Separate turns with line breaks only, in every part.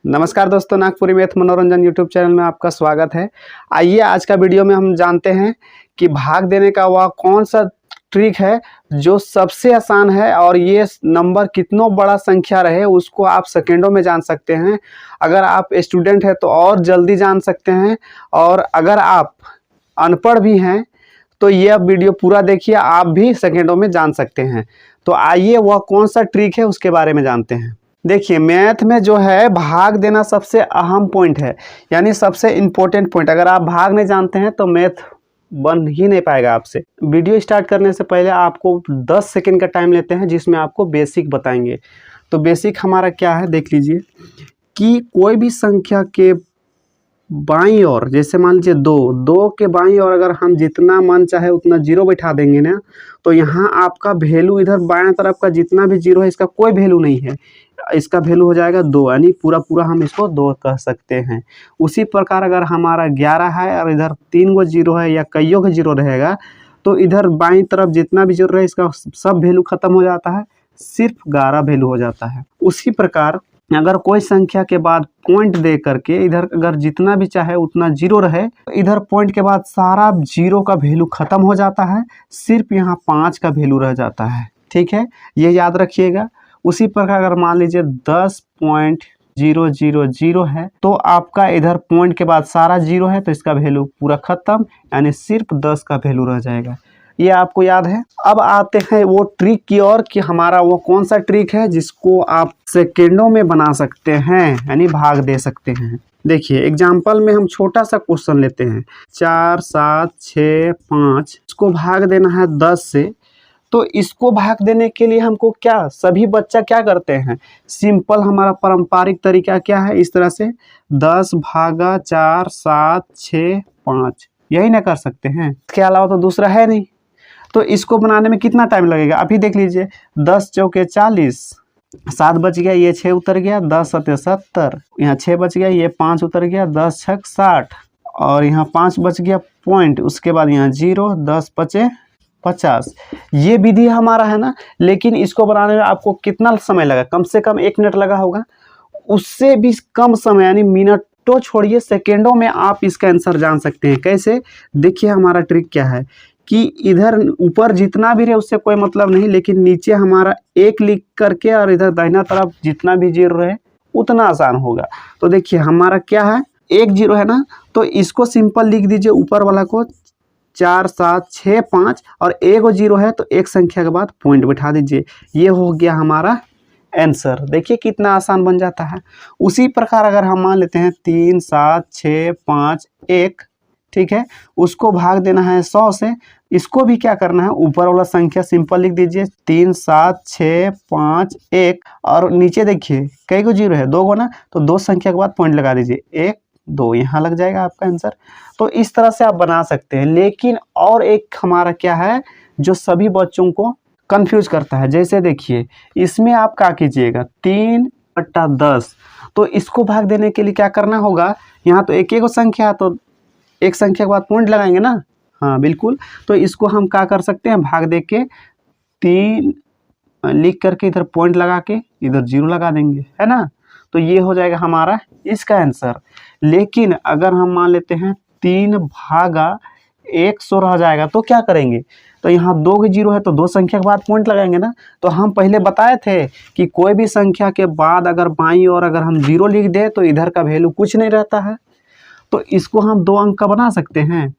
नमस्कार दोस्तों, नागपुरी मैथ मनोरंजन यूट्यूब चैनल में आपका स्वागत है। आइए आज का वीडियो में हम जानते हैं कि भाग देने का वह कौन सा ट्रिक है जो सबसे आसान है और ये नंबर कितना बड़ा संख्या रहे उसको आप सेकेंडों में जान सकते हैं। अगर आप स्टूडेंट हैं तो और जल्दी जान सकते हैं, और अगर आप अनपढ़ भी हैं तो यह वीडियो पूरा देखिए, आप भी सेकेंडों में जान सकते हैं। तो आइए वह कौन सा ट्रिक है उसके बारे में जानते हैं। देखिए, मैथ में जो है भाग देना सबसे अहम पॉइंट है, यानी सबसे इम्पोर्टेंट पॉइंट। अगर आप भाग नहीं जानते हैं तो मैथ बन ही नहीं पाएगा आपसे। वीडियो स्टार्ट करने से पहले आपको 10 सेकंड का टाइम लेते हैं जिसमें आपको बेसिक बताएंगे। तो बेसिक हमारा क्या है देख लीजिए कि कोई भी संख्या के बाईं ओर, जैसे मान लीजिए दो के बाईं ओर अगर हम जितना मन चाहे उतना जीरो बैठा देंगे ना, तो यहाँ आपका वैल्यू इधर बाएं तरफ का जितना भी जीरो है इसका कोई वैल्यू नहीं है, इसका वैल्यू हो जाएगा 2, यानी पूरा हम इसको 2 कह सकते हैं। उसी प्रकार अगर हमारा 11 है और इधर 3 गो जीरो है या कईयों का जीरो रहेगा, तो इधर बाईं तरफ जितना भी जीरो रहे इसका सब वैल्यू खत्म हो जाता है, सिर्फ 11 वैल्यू हो जाता है। उसी प्रकार अगर कोई संख्या के बाद पॉइंट दे करके इधर अगर जितना भी चाहे उतना जीरो रहे, तो इधर पॉइंट के बाद सारा जीरो का वैल्यू खत्म हो जाता है, सिर्फ यहाँ 5 का वैल्यू रह जाता है। ठीक है, ये याद रखिएगा। उसी प्रकार अगर मान लीजिए 10.000 है तो आपका इधर पॉइंट के बाद सारा जीरो है तो इसका वैल्यू पूरा खत्म, यानी सिर्फ 10 का वैल्यू रह जाएगा। ये आपको याद है। अब आते हैं वो ट्रिक की ओर कि हमारा वो कौन सा ट्रिक है जिसको आप सेकेंडों में बना सकते हैं, यानी भाग दे सकते हैं। देखिए एग्जाम्पल में हम छोटा सा क्वेश्चन लेते हैं, 4, 7, 6, 5, इसको भाग देना है 10 से। तो इसको भाग देने के लिए हमको क्या, सभी बच्चा क्या करते हैं, सिंपल हमारा पारंपरिक तरीका क्या है, इस तरह से 10 भागा 4, 7, 6, 5, यही ना कर सकते हैं। इसके अलावा तो दूसरा है नहीं। तो इसको बनाने में कितना टाइम लगेगा अभी देख लीजिए, 10 चौके 40, 7 बच गया, ये 6 उतर गया, 10 सत्ते 70, यहाँ 6 बच गया, ये 5 उतर गया, 10 छक 60, और यहाँ 5 बच गया पॉइंट, उसके बाद यहाँ 0, 10 बचे 50। ये विधि हमारा है ना, लेकिन इसको बनाने में आपको कितना समय लगा, कम से कम 1 मिनट लगा होगा। उससे भी कम समय, यानी मिनट तो छोड़िए, सेकेंडों में आप इसका आंसर जान सकते हैं। कैसे, देखिए हमारा ट्रिक क्या है कि इधर ऊपर जितना भी रहे उससे कोई मतलब नहीं, लेकिन नीचे हमारा 1 लिख करके और इधर दाहिना तरफ जितना भी जीरो रहे उतना आसान होगा। तो देखिए हमारा क्या है, 1 जीरो है ना, तो इसको सिंपल लिख दीजिए ऊपर वाला को 4, 7, 6, 5, और 1 जीरो है तो एक संख्या के बाद पॉइंट बैठा दीजिए। ये हो गया हमारा आंसर। देखिए कितना आसान बन जाता है। उसी प्रकार अगर हम मान लेते हैं 3, 7, 6, 5, 1, ठीक है, उसको भाग देना है 100 से। इसको भी क्या करना है, ऊपर वाला संख्या सिंपल लिख दीजिए 3, 7, 6, 5, 1, और नीचे देखिए कई गो जीरो है, 2 गो ना, तो 2 संख्या के बाद पॉइंट लगा दीजिए, 1, 2, यहाँ लग जाएगा आपका आंसर। तो इस तरह से आप बना सकते हैं। लेकिन और एक हमारा क्या है जो सभी बच्चों को कंफ्यूज करता है, जैसे देखिए इसमें आप क्या कीजिएगा, 3/10, तो इसको भाग देने के लिए क्या करना होगा, यहाँ तो एक संख्या है तो एक संख्या के बाद पॉइंट लगाएंगे ना, हाँ बिल्कुल। तो इसको हम क्या कर सकते हैं, भाग दे के 3 लिख करके इधर पॉइंट लगा के इधर 0 लगा देंगे, है ना। तो ये हो जाएगा हमारा इसका आंसर। लेकिन अगर हम मान लेते हैं 3 भागा 100 रह जाएगा तो क्या करेंगे, तो यहाँ 2 जीरो है तो 2 संख्या के बाद पॉइंट लगाएंगे ना। तो हम पहले बताए थे कि कोई भी संख्या के बाद अगर बाईं ओर अगर हम 0 लिख दें तो इधर का वैल्यू कुछ नहीं रहता है। तो इसको हम 2 अंक का बना सकते हैं।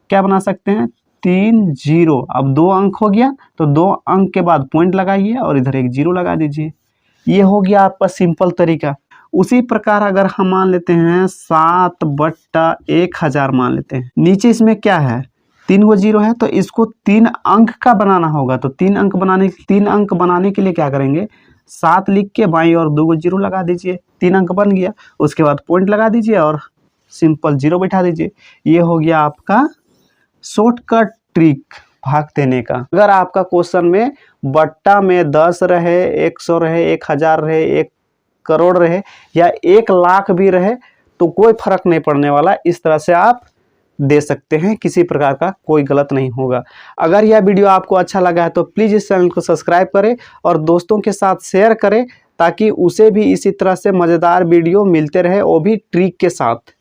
क्या बना सकते हैं, 3 0, अब 2 अंक हो गया तो 2 अंक के बाद पॉइंट लगाइए और इधर एक 0 लगा दीजिए। ये हो गया आपका सिंपल तरीका। उसी प्रकार अगर हम मान लेते हैं 7/1000 मान लेते हैं, नीचे इसमें क्या है, 3 गो जीरो है तो इसको 3 अंक का बनाना होगा। तो 3 अंक बनाने के लिए क्या करेंगे, 7 लिख के बाईं और 2 गो जीरो लगा दीजिए, 3 अंक बन गया, उसके बाद पॉइंट लगा दीजिए और सिंपल 0 बैठा दीजिए। ये हो गया आपका शॉर्टकट ट्रिक भाग देने का। अगर आपका क्वेश्चन में बट्टा में 10 रहे, 100 रहे, 1000 रहे, 1 करोड़ रहे या 1 लाख भी रहे तो कोई फर्क नहीं पड़ने वाला। इस तरह से आप दे सकते हैं, किसी प्रकार का कोई गलत नहीं होगा। अगर यह वीडियो आपको अच्छा लगा है तो प्लीज़ इस चैनल को सब्सक्राइब करें और दोस्तों के साथ शेयर करें ताकि उसे भी इसी तरह से मज़ेदार वीडियो मिलते रहे, वो भी ट्रिक के साथ।